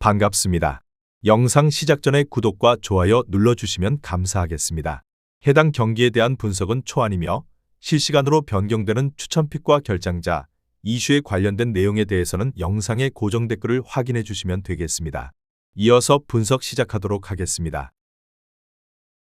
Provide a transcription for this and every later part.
반갑습니다. 영상 시작 전에 구독과 좋아요 눌러주시면 감사하겠습니다. 해당 경기에 대한 분석은 초안이며 실시간으로 변경되는 추천픽과 결장자, 이슈에 관련된 내용에 대해서는 영상의 고정 댓글을 확인해 주시면 되겠습니다. 이어서 분석 시작하도록 하겠습니다.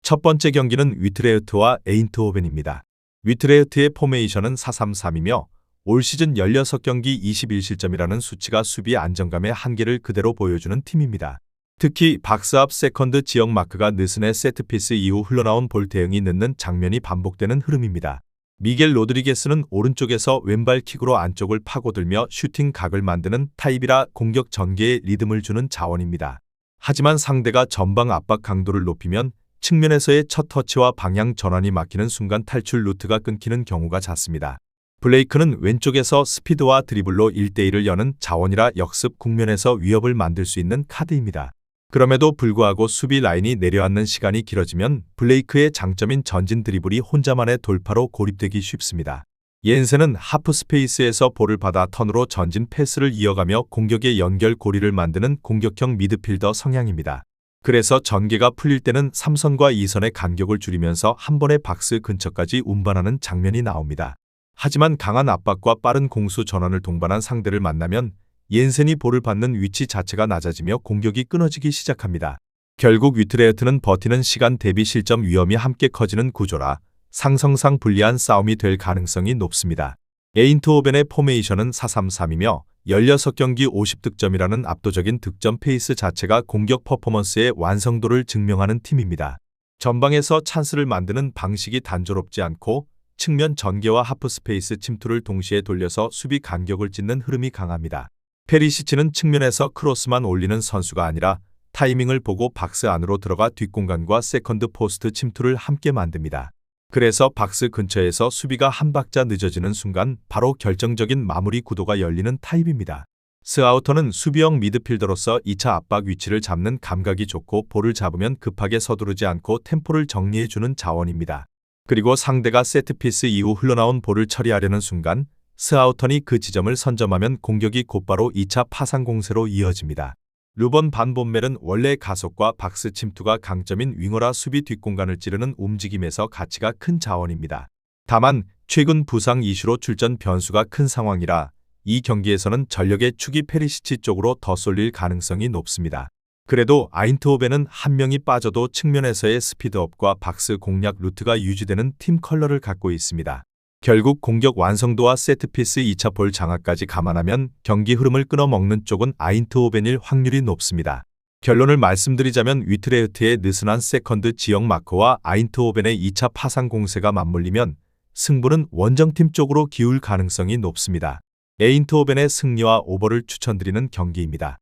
첫 번째 경기는 위트레흐트와 에인트호벤입니다. 위트레흐트의 포메이션은 4-3-3이며 올 시즌 16경기 21실점이라는 수치가 수비 안정감의 한계를 그대로 보여주는 팀입니다. 특히 박스 앞 세컨드 지역 마크가 느슨의 세트피스 이후 흘러나온 볼 대응이 늦는 장면이 반복되는 흐름입니다. 미겔 로드리게스는 오른쪽에서 왼발 킥으로 안쪽을 파고들며 슈팅 각을 만드는 타입이라 공격 전개에 리듬을 주는 자원입니다. 하지만 상대가 전방 압박 강도를 높이면 측면에서의 첫 터치와 방향 전환이 막히는 순간 탈출 루트가 끊기는 경우가 잦습니다. 블레이크는 왼쪽에서 스피드와 드리블로 1대1을 여는 자원이라 역습 국면에서 위협을 만들 수 있는 카드입니다. 그럼에도 불구하고 수비 라인이 내려앉는 시간이 길어지면 블레이크의 장점인 전진 드리블이 혼자만의 돌파로 고립되기 쉽습니다. 옌센은 하프 스페이스에서 볼을 받아 턴으로 전진 패스를 이어가며 공격의 연결 고리를 만드는 공격형 미드필더 성향입니다. 그래서 전개가 풀릴 때는 3선과 2선의 간격을 줄이면서 한 번에 박스 근처까지 운반하는 장면이 나옵니다. 하지만 강한 압박과 빠른 공수 전환을 동반한 상대를 만나면 옌센이 볼을 받는 위치 자체가 낮아지며 공격이 끊어지기 시작합니다. 결국 위트레흐트는 버티는 시간 대비 실점 위험이 함께 커지는 구조라 상성상 불리한 싸움이 될 가능성이 높습니다. 에인트호벤의 포메이션은 4-3-3이며 16경기 50득점이라는 압도적인 득점 페이스 자체가 공격 퍼포먼스의 완성도를 증명하는 팀입니다. 전방에서 찬스를 만드는 방식이 단조롭지 않고 측면 전개와 하프 스페이스 침투를 동시에 돌려서 수비 간격을 찢는 흐름이 강합니다. 페리시치는 측면에서 크로스만 올리는 선수가 아니라 타이밍을 보고 박스 안으로 들어가 뒷공간과 세컨드 포스트 침투를 함께 만듭니다. 그래서 박스 근처에서 수비가 한 박자 늦어지는 순간 바로 결정적인 마무리 구도가 열리는 타입입니다. 스아우터는 수비형 미드필더로서 2차 압박 위치를 잡는 감각이 좋고 볼을 잡으면 급하게 서두르지 않고 템포를 정리해주는 자원입니다. 그리고 상대가 세트피스 이후 흘러나온 볼을 처리하려는 순간 스아우턴이 그 지점을 선점하면 공격이 곧바로 2차 파상 공세로 이어집니다. 루번 반 본멜은 원래 가속과 박스 침투가 강점인 윙어라 수비 뒷공간을 찌르는 움직임에서 가치가 큰 자원입니다. 다만 최근 부상 이슈로 출전 변수가 큰 상황이라 이 경기에서는 전력의 축이 페리시치 쪽으로 더 쏠릴 가능성이 높습니다. 그래도 아인트호벤은 한 명이 빠져도 측면에서의 스피드업과 박스 공략 루트가 유지되는 팀 컬러를 갖고 있습니다. 결국 공격 완성도와 세트피스 2차 볼 장악까지 감안하면 경기 흐름을 끊어먹는 쪽은 아인트호벤일 확률이 높습니다. 결론을 말씀드리자면 위트레흐트의 느슨한 세컨드 지역 마크와 아인트호벤의 2차 파상 공세가 맞물리면 승부는 원정팀 쪽으로 기울 가능성이 높습니다. 에인트호벤의 승리와 오버를 추천드리는 경기입니다.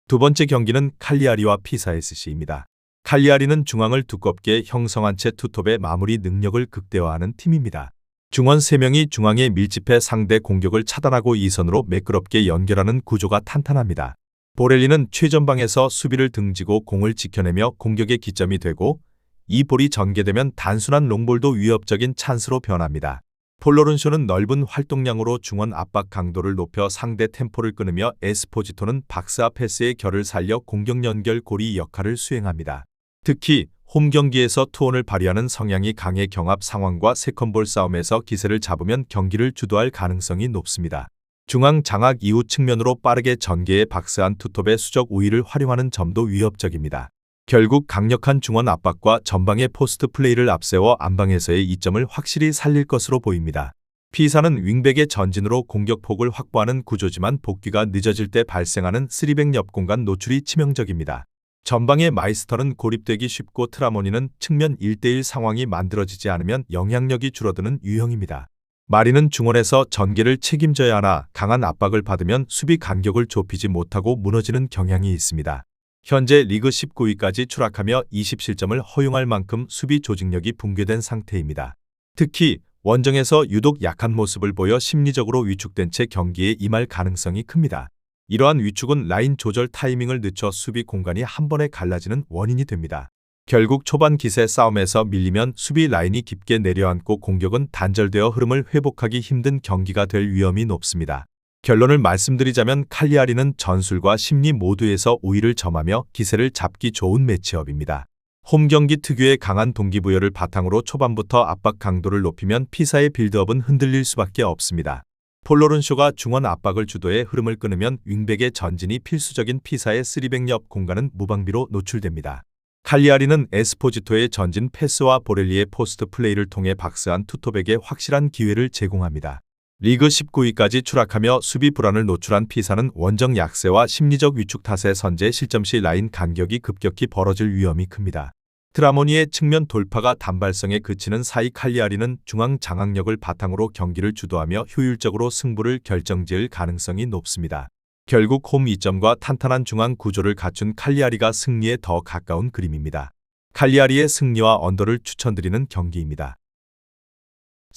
두 번째 경기는 칼리아리와 피사SC입니다. 칼리아리는 중앙을 두껍게 형성한 채 투톱의 마무리 능력을 극대화하는 팀입니다. 중원 3명이 중앙에 밀집해 상대 공격을 차단하고 2선으로 매끄럽게 연결하는 구조가 탄탄합니다. 보렐리는 최전방에서 수비를 등지고 공을 지켜내며 공격의 기점이 되고 이 볼이 전개되면 단순한 롱볼도 위협적인 찬스로 변합니다. 폴로른쇼는 넓은 활동량으로 중원 압박 강도를 높여 상대 템포를 끊으며 에스포지토는 박스 앞 패스의 결을 살려 공격 연결 고리 역할을 수행합니다. 특히 홈 경기에서 투혼을 발휘하는 성향이 강해 경합 상황과 세컨볼 싸움에서 기세를 잡으면 경기를 주도할 가능성이 높습니다. 중앙 장악 이후 측면으로 빠르게 전개해 박스 안 투톱의 수적 우위를 활용하는 점도 위협적입니다. 결국 강력한 중원 압박과 전방의 포스트 플레이를 앞세워 안방에서의 이점을 확실히 살릴 것으로 보입니다. 피사는 윙백의 전진으로 공격폭을 확보하는 구조지만 복귀가 늦어질 때 발생하는 3백 옆 공간 노출이 치명적입니다. 전방의 마이스터는 고립되기 쉽고 트라모니는 측면 1대1 상황이 만들어지지 않으면 영향력이 줄어드는 유형입니다. 마리는 중원에서 전개를 책임져야 하나 강한 압박을 받으면 수비 간격을 좁히지 못하고 무너지는 경향이 있습니다. 현재 리그 19위까지 추락하며 20실점을 허용할 만큼 수비 조직력이 붕괴된 상태입니다. 특히 원정에서 유독 약한 모습을 보여 심리적으로 위축된 채 경기에 임할 가능성이 큽니다. 이러한 위축은 라인 조절 타이밍을 늦춰 수비 공간이 한 번에 갈라지는 원인이 됩니다. 결국 초반 기세 싸움에서 밀리면 수비 라인이 깊게 내려앉고 공격은 단절되어 흐름을 회복하기 힘든 경기가 될 위험이 높습니다. 결론을 말씀드리자면 칼리아리는 전술과 심리 모두에서 우위를 점하며 기세를 잡기 좋은 매치업입니다. 홈 경기 특유의 강한 동기부여를 바탕으로 초반부터 압박 강도를 높이면 피사의 빌드업은 흔들릴 수밖에 없습니다. 폴로른쇼가 중원 압박을 주도해 흐름을 끊으면 윙백의 전진이 필수적인 피사의 3백 옆 공간은 무방비로 노출됩니다. 칼리아리는 에스포지토의 전진 패스와 보렐리의 포스트 플레이를 통해 박스한 투톱에게 확실한 기회를 제공합니다. 리그 19위까지 추락하며 수비 불안을 노출한 피사는 원정 약세와 심리적 위축 탓에 선제 실점 시 라인 간격이 급격히 벌어질 위험이 큽니다. 트라모니의 측면 돌파가 단발성에 그치는 사이 칼리아리는 중앙 장악력을 바탕으로 경기를 주도하며 효율적으로 승부를 결정지을 가능성이 높습니다. 결국 홈 이점과 탄탄한 중앙 구조를 갖춘 칼리아리가 승리에 더 가까운 그림입니다. 칼리아리의 승리와 언더를 추천드리는 경기입니다.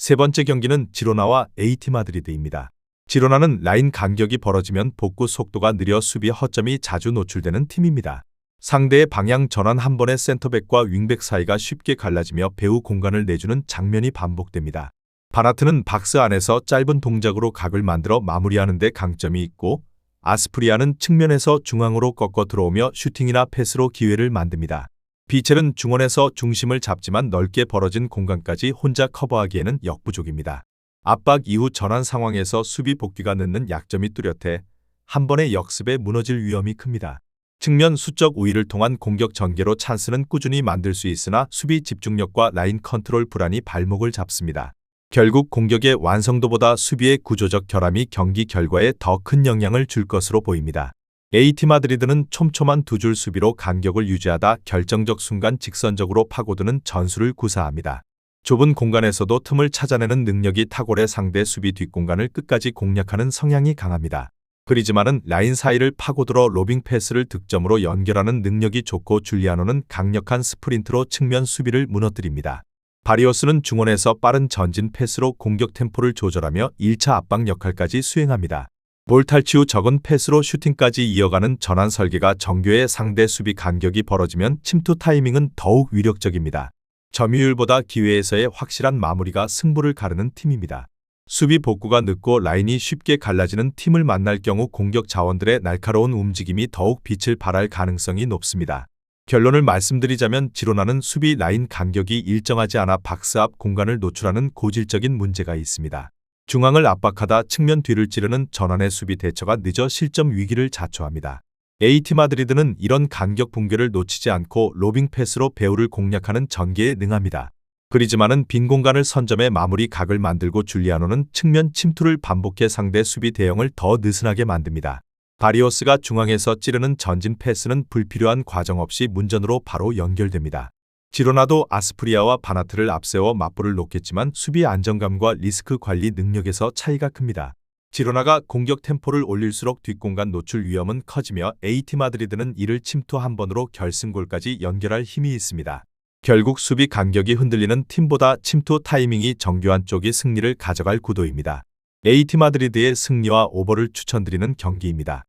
세 번째 경기는 지로나와 AT 마드리드입니다. 지로나는 라인 간격이 벌어지면 복구 속도가 느려 수비 허점이 자주 노출되는 팀입니다. 상대의 방향 전환 한 번에 센터백과 윙백 사이가 쉽게 갈라지며 배후 공간을 내주는 장면이 반복됩니다. 바나트는 박스 안에서 짧은 동작으로 각을 만들어 마무리하는 데 강점이 있고 아스프리아는 측면에서 중앙으로 꺾어 들어오며 슈팅이나 패스로 기회를 만듭니다. 비첼은 중원에서 중심을 잡지만 넓게 벌어진 공간까지 혼자 커버하기에는 역부족입니다. 압박 이후 전환 상황에서 수비 복귀가 늦는 약점이 뚜렷해 한 번의 역습에 무너질 위험이 큽니다. 측면 수적 우위를 통한 공격 전개로 찬스는 꾸준히 만들 수 있으나 수비 집중력과 라인 컨트롤 불안이 발목을 잡습니다. 결국 공격의 완성도보다 수비의 구조적 결함이 경기 결과에 더 큰 영향을 줄 것으로 보입니다. AT 마드리드는 촘촘한 두 줄 수비로 간격을 유지하다 결정적 순간 직선적으로 파고드는 전술을 구사합니다. 좁은 공간에서도 틈을 찾아내는 능력이 탁월해 상대 수비 뒷공간을 끝까지 공략하는 성향이 강합니다. 그리즈만은 라인 사이를 파고들어 로빙 패스를 득점으로 연결하는 능력이 좋고 줄리아노는 강력한 스프린트로 측면 수비를 무너뜨립니다. 바리오스는 중원에서 빠른 전진 패스로 공격 템포를 조절하며 1차 압박 역할까지 수행합니다. 볼 탈취 후 적은 패스로 슈팅까지 이어가는 전환 설계가 정교해 상대 수비 간격이 벌어지면 침투 타이밍은 더욱 위력적입니다. 점유율보다 기회에서의 확실한 마무리가 승부를 가르는 팀입니다. 수비 복구가 늦고 라인이 쉽게 갈라지는 팀을 만날 경우 공격 자원들의 날카로운 움직임이 더욱 빛을 발할 가능성이 높습니다. 결론을 말씀드리자면 지로나는 수비 라인 간격이 일정하지 않아 박스 앞 공간을 노출하는 고질적인 문제가 있습니다. 중앙을 압박하다 측면 뒤를 찌르는 전환의 수비 대처가 늦어 실점 위기를 자초합니다. AT 마드리드는 이런 간격 붕괴를 놓치지 않고 로빙 패스로 배후를 공략하는 전개에 능합니다. 그리즈만은 빈 공간을 선점해 마무리 각을 만들고 줄리아노는 측면 침투를 반복해 상대 수비 대형을 더 느슨하게 만듭니다. 바리오스가 중앙에서 찌르는 전진 패스는 불필요한 과정 없이 문전으로 바로 연결됩니다. 지로나도 아스프리아와 바나트를 앞세워 맞불을 놓겠지만 수비 안정감과 리스크 관리 능력에서 차이가 큽니다. 지로나가 공격 템포를 올릴수록 뒷공간 노출 위험은 커지며 AT 마드리드는 이를 침투 한 번으로 결승골까지 연결할 힘이 있습니다. 결국 수비 간격이 흔들리는 팀보다 침투 타이밍이 정교한 쪽이 승리를 가져갈 구도입니다. AT 마드리드의 승리와 오버를 추천드리는 경기입니다.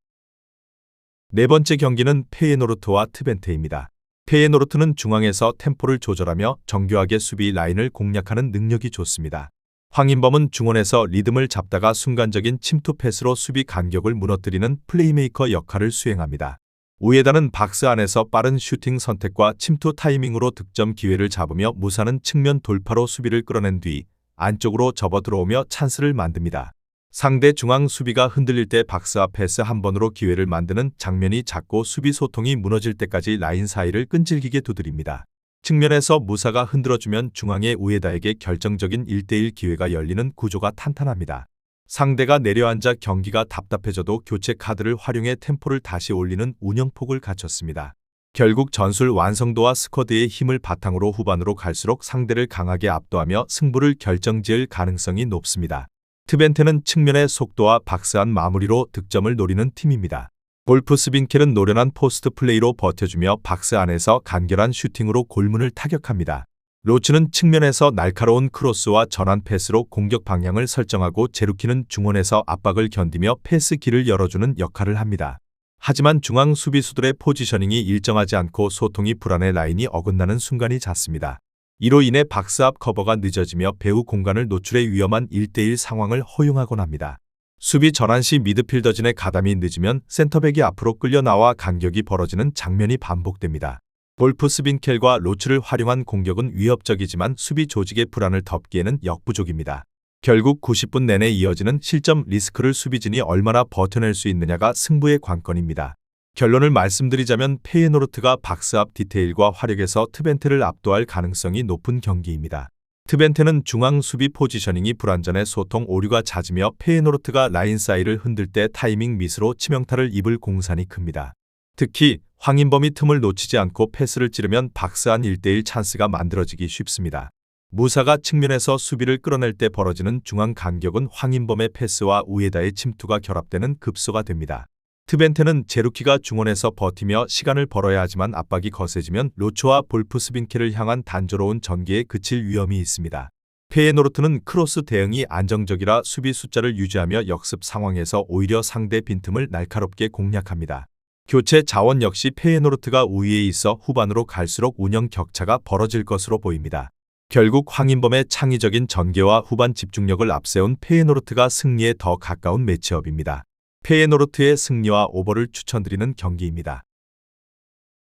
네 번째 경기는 페예노르트와 트벤테입니다. 페예노르트는 중앙에서 템포를 조절하며 정교하게 수비 라인을 공략하는 능력이 좋습니다. 황인범은 중원에서 리듬을 잡다가 순간적인 침투 패스로 수비 간격을 무너뜨리는 플레이메이커 역할을 수행합니다. 우에다는 박스 안에서 빠른 슈팅 선택과 침투 타이밍으로 득점 기회를 잡으며 무사는 측면 돌파로 수비를 끌어낸 뒤 안쪽으로 접어 들어오며 찬스를 만듭니다. 상대 중앙 수비가 흔들릴 때 박스 앞 패스 한 번으로 기회를 만드는 장면이 잦고 수비 소통이 무너질 때까지 라인 사이를 끈질기게 두드립니다. 측면에서 무사가 흔들어주면 중앙의 우에다에게 결정적인 1대1 기회가 열리는 구조가 탄탄합니다. 상대가 내려앉아 경기가 답답해져도 교체 카드를 활용해 템포를 다시 올리는 운영폭을 갖췄습니다. 결국 전술 완성도와 스쿼드의 힘을 바탕으로 후반으로 갈수록 상대를 강하게 압도하며 승부를 결정지을 가능성이 높습니다. 트벤테는 측면의 속도와 박스한 마무리로 득점을 노리는 팀입니다. 볼프스빈켈은 노련한 포스트 플레이로 버텨주며 박스 안에서 간결한 슈팅으로 골문을 타격합니다. 로츠는 측면에서 날카로운 크로스와 전환 패스로 공격 방향을 설정하고 제루키는 중원에서 압박을 견디며 패스 길을 열어주는 역할을 합니다. 하지만 중앙 수비수들의 포지셔닝이 일정하지 않고 소통이 불안해 라인이 어긋나는 순간이 잦습니다. 이로 인해 박스 앞 커버가 늦어지며 배후 공간을 노출해 위험한 1대1 상황을 허용하곤 합니다. 수비 전환 시 미드필더진의 가담이 늦으면 센터백이 앞으로 끌려 나와 간격이 벌어지는 장면이 반복됩니다. 볼프스빈켈과 로츠를 활용한 공격은 위협적이지만 수비 조직의 불안을 덮기에는 역부족입니다. 결국 90분 내내 이어지는 실점 리스크를 수비진이 얼마나 버텨낼 수 있느냐가 승부의 관건입니다. 결론을 말씀드리자면 페예노르트가 박스 앞 디테일과 화력에서 트벤테를 압도할 가능성이 높은 경기입니다. 트벤테는 중앙 수비 포지셔닝이 불완전해 소통 오류가 잦으며 페예노르트가 라인 사이를 흔들 때 타이밍 미스로 치명타를 입을 공산이 큽니다. 특히 황인범이 틈을 놓치지 않고 패스를 찌르면 박스 안 1대1 찬스가 만들어지기 쉽습니다. 무사가 측면에서 수비를 끌어낼 때 벌어지는 중앙 간격은 황인범의 패스와 우에다의 침투가 결합되는 급소가 됩니다. 트벤테는 제루키가 중원에서 버티며 시간을 벌어야 하지만 압박이 거세지면 로초와 볼프스빈켈을 향한 단조로운 전개에 그칠 위험이 있습니다. 페예노르트는 크로스 대응이 안정적이라 수비 숫자를 유지하며 역습 상황에서 오히려 상대 빈틈을 날카롭게 공략합니다. 교체 자원 역시 페예노르트가 우위에 있어 후반으로 갈수록 운영 격차가 벌어질 것으로 보입니다. 결국 황인범의 창의적인 전개와 후반 집중력을 앞세운 페예노르트가 승리에 더 가까운 매치업입니다. 페예노르트의 승리와 오버를 추천드리는 경기입니다.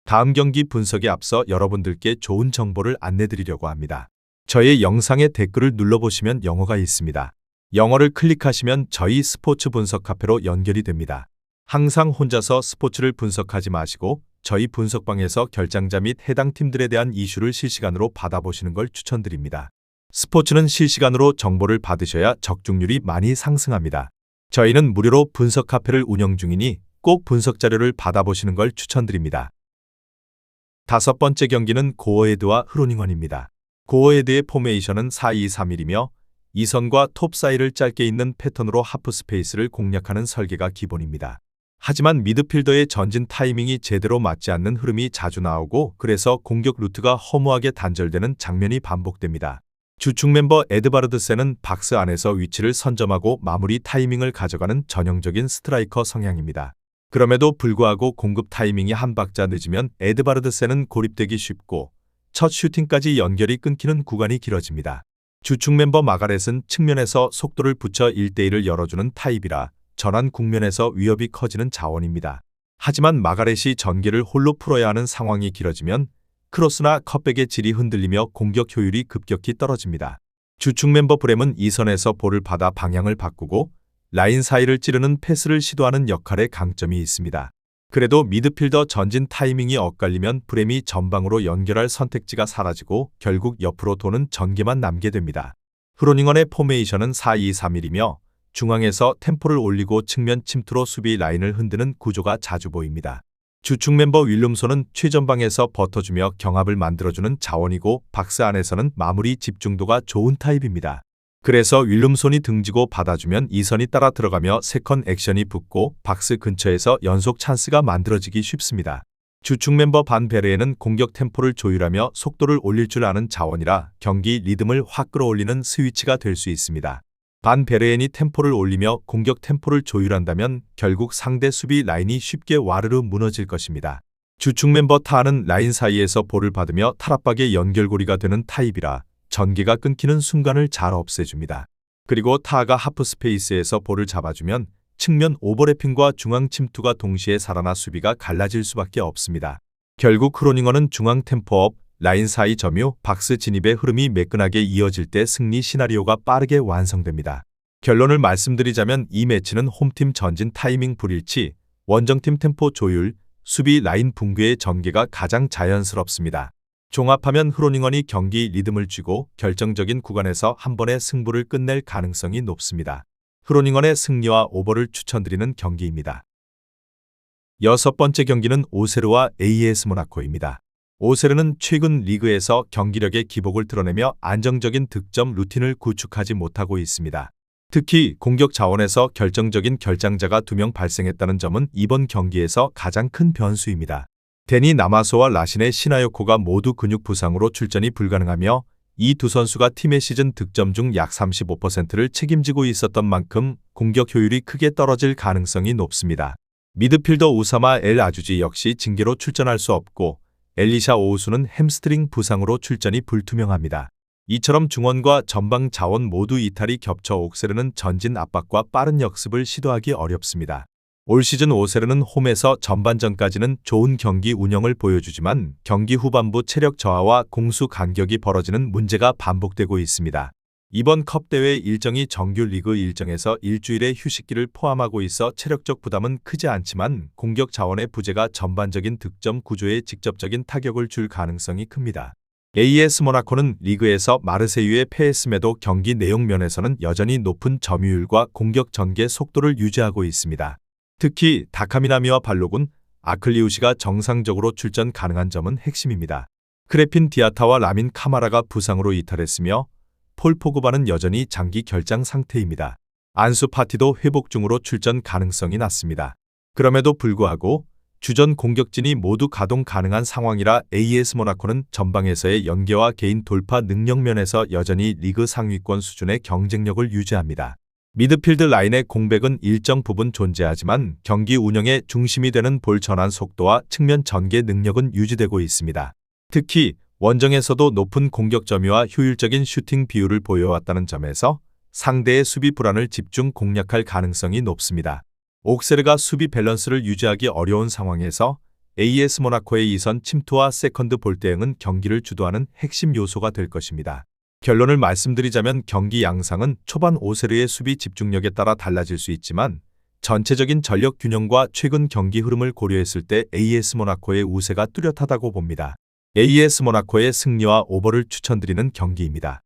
다음 경기 분석에 앞서 여러분들께 좋은 정보를 안내드리려고 합니다. 저의 영상에 댓글을 눌러보시면 영어가 있습니다. 영어를 클릭하시면 저희 스포츠 분석 카페로 연결이 됩니다. 항상 혼자서 스포츠를 분석하지 마시고 저희 분석방에서 결장자 및 해당 팀들에 대한 이슈를 실시간으로 받아보시는 걸 추천드립니다. 스포츠는 실시간으로 정보를 받으셔야 적중률이 많이 상승합니다. 저희는 무료로 분석 카페를 운영 중이니 꼭 분석 자료를 받아보시는 걸 추천드립니다. 다섯 번째 경기는 고어헤드와 흐로닝헌입니다. 고어헤드의 포메이션은 4-2-3-1이며 이선과 톱 사이를 짧게 잇는 패턴으로 하프 스페이스를 공략하는 설계가 기본입니다. 하지만 미드필더의 전진 타이밍이 제대로 맞지 않는 흐름이 자주 나오고 그래서 공격 루트가 허무하게 단절되는 장면이 반복됩니다. 주축 멤버 에드바르드센은 박스 안에서 위치를 선점하고 마무리 타이밍을 가져가는 전형적인 스트라이커 성향입니다. 그럼에도 불구하고 공급 타이밍이 한 박자 늦으면 에드바르드센은 고립되기 쉽고 첫 슈팅까지 연결이 끊기는 구간이 길어집니다. 주축 멤버 마가렛은 측면에서 속도를 붙여 1대1을 열어주는 타입이라 전환 국면에서 위협이 커지는 자원입니다. 하지만 마가렛이 전개를 홀로 풀어야 하는 상황이 길어지면 크로스나 컷백의 질이 흔들리며 공격 효율이 급격히 떨어집니다. 주축 멤버 브렘은 이선에서 볼을 받아 방향을 바꾸고 라인 사이를 찌르는 패스를 시도하는 역할에 강점이 있습니다. 그래도 미드필더 전진 타이밍이 엇갈리면 브렘이 전방으로 연결할 선택지가 사라지고 결국 옆으로 도는 전개만 남게 됩니다. 흐로닝헌의 포메이션은 4-2-3-1이며 중앙에서 템포를 올리고 측면 침투로 수비 라인을 흔드는 구조가 자주 보입니다. 주축 멤버 윌룸손은 최전방에서 버텨주며 경합을 만들어주는 자원이고 박스 안에서는 마무리 집중도가 좋은 타입입니다. 그래서 윌룸손이 등지고 받아주면 이선이 따라 들어가며 세컨 액션이 붙고 박스 근처에서 연속 찬스가 만들어지기 쉽습니다. 주축 멤버 반 베르에는 공격 템포를 조율하며 속도를 올릴 줄 아는 자원이라 경기 리듬을 확 끌어올리는 스위치가 될 수 있습니다. 반 베르엔이 템포를 올리며 공격 템포를 조율한다면 결국 상대 수비 라인이 쉽게 와르르 무너질 것입니다. 주축 멤버 타하는 라인 사이에서 볼을 받으며 탈압박의 연결고리가 되는 타입이라 전개가 끊기는 순간을 잘 없애줍니다. 그리고 타하가 하프 스페이스에서 볼을 잡아주면 측면 오버래핑과 중앙 침투가 동시에 살아나 수비가 갈라질 수밖에 없습니다. 결국 흐로닝헌은 중앙 템포업, 라인 사이 점유, 박스 진입의 흐름이 매끈하게 이어질 때 승리 시나리오가 빠르게 완성됩니다. 결론을 말씀드리자면 이 매치는 홈팀 전진 타이밍 불일치, 원정팀 템포 조율, 수비 라인 붕괴의 전개가 가장 자연스럽습니다. 종합하면 흐로닝헌이 경기 리듬을 쥐고 결정적인 구간에서 한 번의 승부를 끝낼 가능성이 높습니다. 흐로닝헌의 승리와 오버를 추천드리는 경기입니다. 여섯 번째 경기는 오세르와 AS 모나코입니다. 오세르는 최근 리그에서 경기력의 기복을 드러내며 안정적인 득점 루틴을 구축하지 못하고 있습니다. 특히 공격 자원에서 결정적인 결장자가 2명 발생했다는 점은 이번 경기에서 가장 큰 변수입니다. 데니 나마소와 라신의 시나요코가 모두 근육 부상으로 출전이 불가능하며 이 두 선수가 팀의 시즌 득점 중 약 35%를 책임지고 있었던 만큼 공격 효율이 크게 떨어질 가능성이 높습니다. 미드필더 우사마 엘 아주지 역시 징계로 출전할 수 없고 엘리샤 오우수는 햄스트링 부상으로 출전이 불투명합니다. 이처럼 중원과 전방 자원 모두 이탈이 겹쳐 옥세르는 전진 압박과 빠른 역습을 시도하기 어렵습니다. 올 시즌 오세르는 홈에서 전반전까지는 좋은 경기 운영을 보여주지만 경기 후반부 체력 저하와 공수 간격이 벌어지는 문제가 반복되고 있습니다. 이번 컵 대회 일정이 정규 리그 일정에서 일주일의 휴식기를 포함하고 있어 체력적 부담은 크지 않지만 공격 자원의 부재가 전반적인 득점 구조에 직접적인 타격을 줄 가능성이 큽니다. AS 모나코는 리그에서 마르세유에 패했음에도 경기 내용 면에서는 여전히 높은 점유율과 공격 전개 속도를 유지하고 있습니다. 특히 다카미나미와 발로군, 아클리우시가 정상적으로 출전 가능한 점은 핵심입니다. 크레핀 디아타와 라민 카마라가 부상으로 이탈했으며 폴 포그바는 여전히 장기 결장 상태입니다. 안수 파티도 회복 중으로 출전 가능성이 낮습니다. 그럼에도 불구하고 주전 공격진이 모두 가동 가능한 상황이라 AS 모나코는 전방에서의 연계와 개인 돌파 능력 면에서 여전히 리그 상위권 수준의 경쟁력을 유지합니다. 미드필드 라인의 공백은 일정 부분 존재하지만 경기 운영의 중심이 되는 볼 전환 속도와 측면 전개 능력은 유지되고 있습니다. 특히 원정에서도 높은 공격 점유와 효율적인 슈팅 비율을 보여왔다는 점에서 상대의 수비 불안을 집중 공략할 가능성이 높습니다. 옥세르가 수비 밸런스를 유지하기 어려운 상황에서 AS 모나코의 이선 침투와 세컨드 볼 대응은 경기를 주도하는 핵심 요소가 될 것입니다. 결론을 말씀드리자면 경기 양상은 초반 오세르의 수비 집중력에 따라 달라질 수 있지만 전체적인 전력 균형과 최근 경기 흐름을 고려했을 때 AS 모나코의 우세가 뚜렷하다고 봅니다. AS 모나코의 승리와 오버를 추천드리는 경기입니다.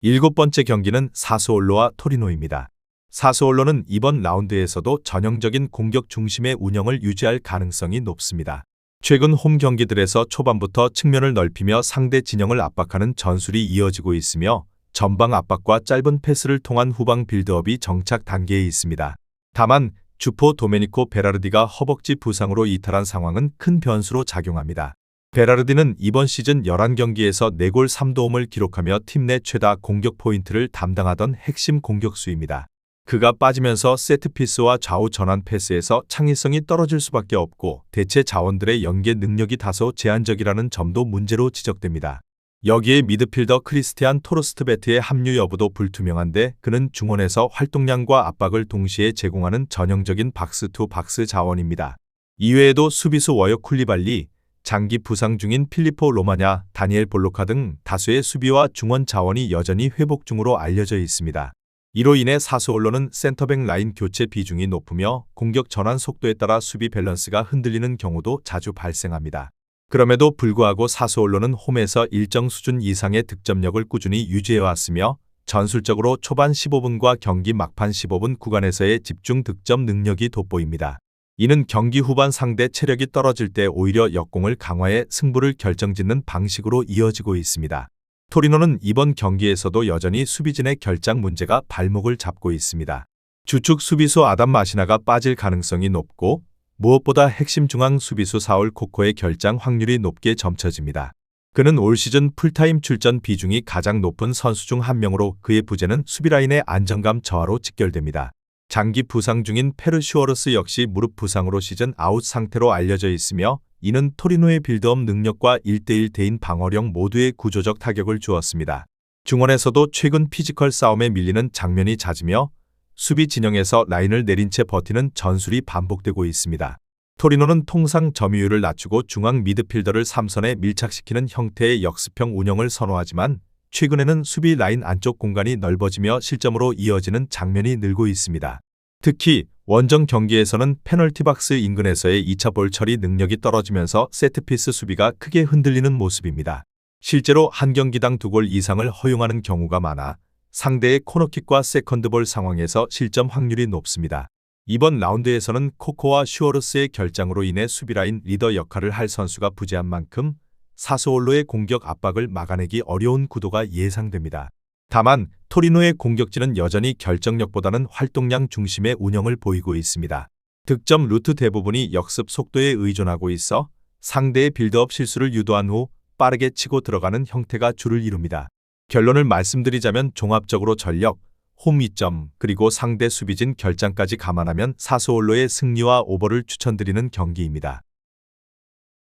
7번째 경기는 사스올로와 토리노입니다. 사스올로는 이번 라운드에서도 전형적인 공격 중심의 운영을 유지할 가능성이 높습니다. 최근 홈 경기들에서 초반부터 측면을 넓히며 상대 진영을 압박하는 전술이 이어지고 있으며 전방 압박과 짧은 패스를 통한 후방 빌드업이 정착 단계에 있습니다. 다만 주포 도메니코 베라르디가 허벅지 부상으로 이탈한 상황은 큰 변수로 작용합니다. 베라르디는 이번 시즌 11경기에서 4골 3도움을 기록하며 팀 내 최다 공격 포인트를 담당하던 핵심 공격수입니다. 그가 빠지면서 세트피스와 좌우 전환 패스에서 창의성이 떨어질 수밖에 없고 대체 자원들의 연계 능력이 다소 제한적이라는 점도 문제로 지적됩니다. 여기에 미드필더 크리스티안 토르스트베트의 합류 여부도 불투명한데 그는 중원에서 활동량과 압박을 동시에 제공하는 전형적인 박스2박스 자원입니다. 이외에도 수비수 워역 쿨리발리, 장기 부상 중인 필리포 로마냐, 다니엘 볼로카 등 다수의 수비와 중원 자원이 여전히 회복 중으로 알려져 있습니다. 이로 인해 사스올로는 센터백 라인 교체 비중이 높으며 공격 전환 속도에 따라 수비 밸런스가 흔들리는 경우도 자주 발생합니다. 그럼에도 불구하고 사스올로는 홈에서 일정 수준 이상의 득점력을 꾸준히 유지해왔으며 전술적으로 초반 15분과 경기 막판 15분 구간에서의 집중 득점 능력이 돋보입니다. 이는 경기 후반 상대 체력이 떨어질 때 오히려 역공을 강화해 승부를 결정짓는 방식으로 이어지고 있습니다. 토리노는 이번 경기에서도 여전히 수비진의 결장 문제가 발목을 잡고 있습니다. 주축 수비수 아담 마시나가 빠질 가능성이 높고 무엇보다 핵심 중앙 수비수 사울 코코의 결장 확률이 높게 점쳐집니다. 그는 올 시즌 풀타임 출전 비중이 가장 높은 선수 중 한 명으로 그의 부재는 수비라인의 안정감 저하로 직결됩니다. 장기 부상 중인 페르슈어르스 역시 무릎 부상으로 시즌 아웃 상태로 알려져 있으며 이는 토리노의 빌드업 능력과 1대1 대인 방어력 모두의 구조적 타격을 주었습니다. 중원에서도 최근 피지컬 싸움에 밀리는 장면이 잦으며 수비 진영에서 라인을 내린 채 버티는 전술이 반복되고 있습니다. 토리노는 통상 점유율을 낮추고 중앙 미드필더를 3선에 밀착시키는 형태의 역습형 운영을 선호하지만 최근에는 수비 라인 안쪽 공간이 넓어지며 실점으로 이어지는 장면이 늘고 있습니다. 특히 원정 경기에서는 페널티 박스 인근에서의 2차 볼 처리 능력이 떨어지면서 세트피스 수비가 크게 흔들리는 모습입니다. 실제로 한 경기당 2골 이상을 허용하는 경우가 많아 상대의 코너킥과 세컨드볼 상황에서 실점 확률이 높습니다. 이번 라운드에서는 코코와 슈어르스의 결장으로 인해 수비라인 리더 역할을 할 선수가 부재한 만큼 사스올로의 공격 압박을 막아내기 어려운 구도가 예상됩니다. 다만 토리노의 공격진은 여전히 결정력보다는 활동량 중심의 운영을 보이고 있습니다. 득점 루트 대부분이 역습 속도에 의존하고 있어 상대의 빌드업 실수를 유도한 후 빠르게 치고 들어가는 형태가 주를 이룹니다. 결론을 말씀드리자면 종합적으로 전력, 홈 위점, 그리고 상대 수비진 결장까지 감안하면 사스올로의 승리와 오버를 추천드리는 경기입니다.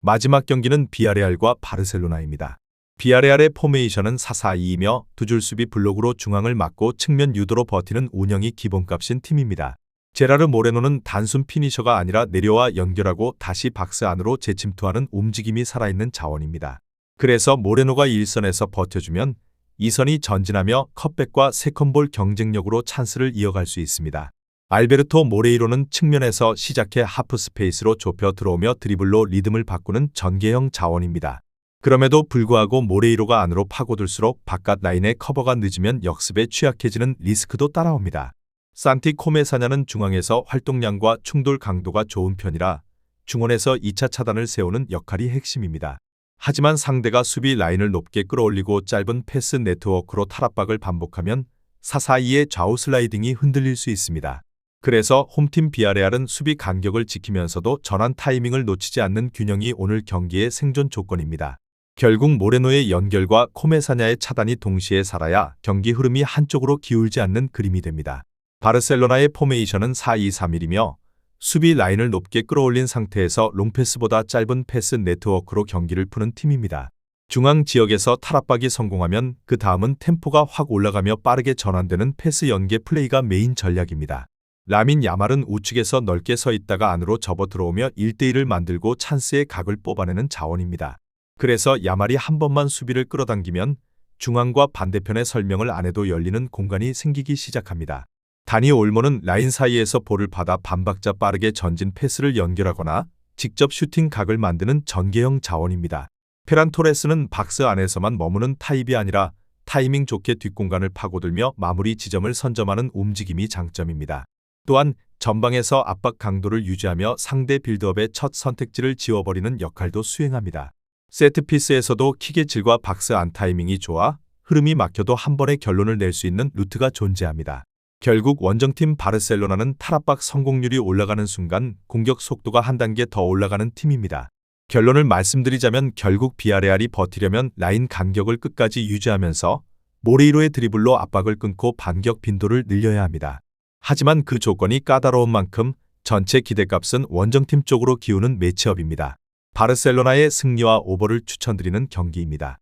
마지막 경기는 비아레알과 바르셀로나입니다. 비아레알의 포메이션은 4-4-2이며 두 줄 수비 블록으로 중앙을 막고 측면 유도로 버티는 운영이 기본값인 팀입니다. 제라르 모레노는 단순 피니셔가 아니라 내려와 연결하고 다시 박스 안으로 재침투하는 움직임이 살아있는 자원입니다. 그래서 모레노가 1선에서 버텨주면 2선이 전진하며 컷백과 세컨볼 경쟁력으로 찬스를 이어갈 수 있습니다. 알베르토 모레이로는 측면에서 시작해 하프 스페이스로 좁혀 들어오며 드리블로 리듬을 바꾸는 전개형 자원입니다. 그럼에도 불구하고 모레이로가 안으로 파고들수록 바깥 라인의 커버가 늦으면 역습에 취약해지는 리스크도 따라옵니다. 산티 코메사냐는 중앙에서 활동량과 충돌 강도가 좋은 편이라 중원에서 2차 차단을 세우는 역할이 핵심입니다. 하지만 상대가 수비 라인을 높게 끌어올리고 짧은 패스 네트워크로 탈압박을 반복하면 4-4-2의 좌우 슬라이딩이 흔들릴 수 있습니다. 그래서 홈팀 비아레알은 수비 간격을 지키면서도 전환 타이밍을 놓치지 않는 균형이 오늘 경기의 생존 조건입니다. 결국 모레노의 연결과 코메사냐의 차단이 동시에 살아야 경기 흐름이 한쪽으로 기울지 않는 그림이 됩니다. 바르셀로나의 포메이션은 4-2-3-1이며 수비 라인을 높게 끌어올린 상태에서 롱패스보다 짧은 패스 네트워크로 경기를 푸는 팀입니다. 중앙 지역에서 탈압박이 성공하면 그 다음은 템포가 확 올라가며 빠르게 전환되는 패스 연계 플레이가 메인 전략입니다. 라민 야말은 우측에서 넓게 서 있다가 안으로 접어 들어오며 1대1을 만들고 찬스의 각을 뽑아내는 자원입니다. 그래서 야말이 한 번만 수비를 끌어당기면 중앙과 반대편의 설명을 안 해도 열리는 공간이 생기기 시작합니다. 다니 올모는 라인 사이에서 볼을 받아 반박자 빠르게 전진 패스를 연결하거나 직접 슈팅 각을 만드는 전개형 자원입니다. 페란 토레스는 박스 안에서만 머무는 타입이 아니라 타이밍 좋게 뒷공간을 파고들며 마무리 지점을 선점하는 움직임이 장점입니다. 또한 전방에서 압박 강도를 유지하며 상대 빌드업의 첫 선택지를 지워버리는 역할도 수행합니다. 세트피스에서도 킥의 질과 박스 안 타이밍이 좋아 흐름이 막혀도 한 번에 결론을 낼 수 있는 루트가 존재합니다. 결국 원정팀 바르셀로나는 탈압박 성공률이 올라가는 순간 공격 속도가 한 단계 더 올라가는 팀입니다. 결론을 말씀드리자면 결국 비아레알이 버티려면 라인 간격을 끝까지 유지하면서 모레이로의 드리블로 압박을 끊고 반격 빈도를 늘려야 합니다. 하지만 그 조건이 까다로운 만큼 전체 기대값은 원정팀 쪽으로 기우는 매치업입니다. 바르셀로나의 승리와 오버를 추천드리는 경기입니다.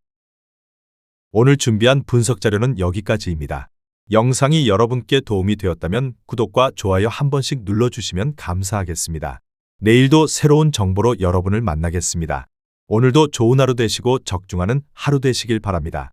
오늘 준비한 분석 자료는 여기까지입니다. 영상이 여러분께 도움이 되었다면 구독과 좋아요 한 번씩 눌러주시면 감사하겠습니다. 내일도 새로운 정보로 여러분을 만나겠습니다. 오늘도 좋은 하루 되시고 적중하는 하루 되시길 바랍니다.